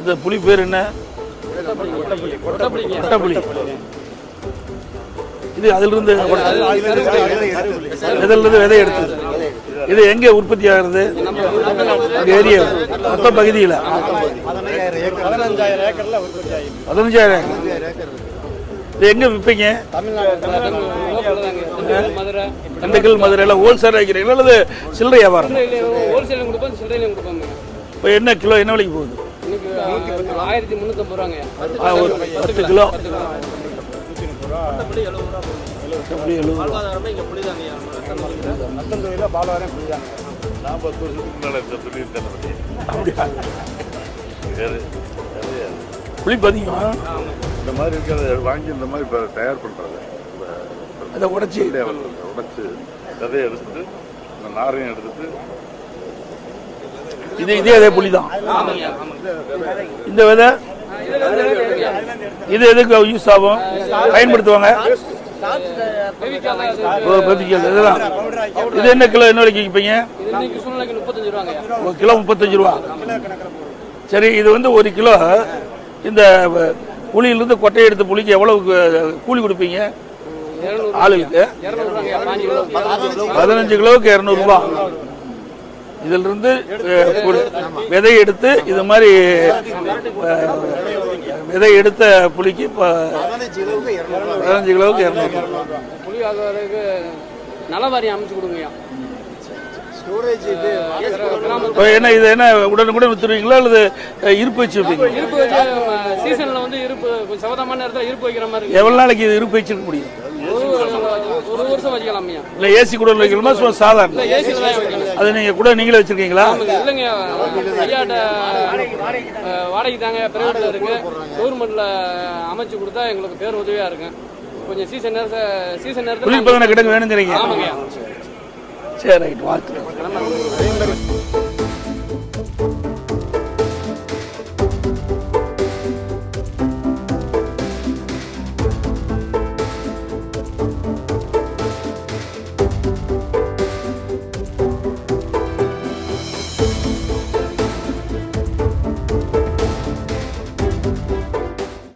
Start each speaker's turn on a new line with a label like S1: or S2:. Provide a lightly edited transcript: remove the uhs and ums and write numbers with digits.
S1: இந்த புளி பேர் என்ன? கொட்டப்புளி. இது அதிலிருந்து விதை எடுத்தது. இது எங்க உற்பத்தி ஆகுறது? ஏரியா மொத்த பகுதியில் 15,000 ஏக்கர். இது எங்க விற்பீங்க? திண்டுக்கல், மதுரையில ஹோல்சேல் வைக்கிறீங்களா அல்லது சில்லறை வியாபாரம்? இப்போ என்ன கிலோ என்ன விலைக்கு போகுது?
S2: 1350
S1: ஒரு 10 கிலோ. புளி பதிமா
S3: இந்த மாதிரி இருக்கிறத வாங்கி இந்த மாதிரி தயார் பண்றது,
S1: அதை உடைச்சி
S3: விதையை எடுத்துட்டு இந்த நாரையும் எடுத்துட்டு
S1: இதே அதே புளி தான். இந்த விதை இது எதுக்கு யூஸ் ஆகும், பயன்படுத்துவாங்க? இதெல்லாம் இது என்ன கிலோ என்ன விலைக்கு விற்பீங்க? கிலோ 35 ரூபா. சரி, இது வந்து 1 கிலோ இந்த புளியிலிருந்து கொட்டையை எடுத்து புளிக்கு எவ்வளவு கூலி கொடுப்பீங்க ஆளுக்கு? 15 கிலோவுக்கு 200 ரூபா. இதுல இருந்து விதை எடுத்து இது மாதிரி விதை எடுத்த புளிக்கு 15 கிலோவுக்கு 200
S2: புளி ஆகுறதுக்கு நலவாரி அமைச்சு கொடுங்க.
S1: என்ன இது என்ன உடனுக்குடன் வித்துருவீங்களா அல்லது இருப்பு வச்சு வைப்பீங்களா?
S2: இருப்பு வச்சு சீசன்ல வந்து இருப்பு சவதமான நேரத்தில் இருப்பு வைக்கிற மாதிரி.
S1: எவ்வளவு நாளைக்கு இது இருப்பு வச்சிருக்க முடியும்?
S2: 1 வருஷம் வச்சுக்கலாம்.
S1: இல்ல ஏசி கூட வைக்கணுமா சாதாரண? அது நீங்க கூட நீங்களே வச்சிருக்கீங்களா?
S2: இல்லைங்க, ஐயாட்ட வாடகை தாங்க, பிரைவேட்ல இருக்கு. கவர்மெண்ட்ல அமைச்சு கொடுத்தா எங்களுக்கு பேர் உதவியா இருக்கு. கொஞ்சம் சீசன் நேரத்தில்
S1: குளிர்பதன கிடங்கு வேணுங்கிறீங்க?
S2: ஆமாங்க.
S1: சரி, ரைட், வாழ்த்துக்கள்.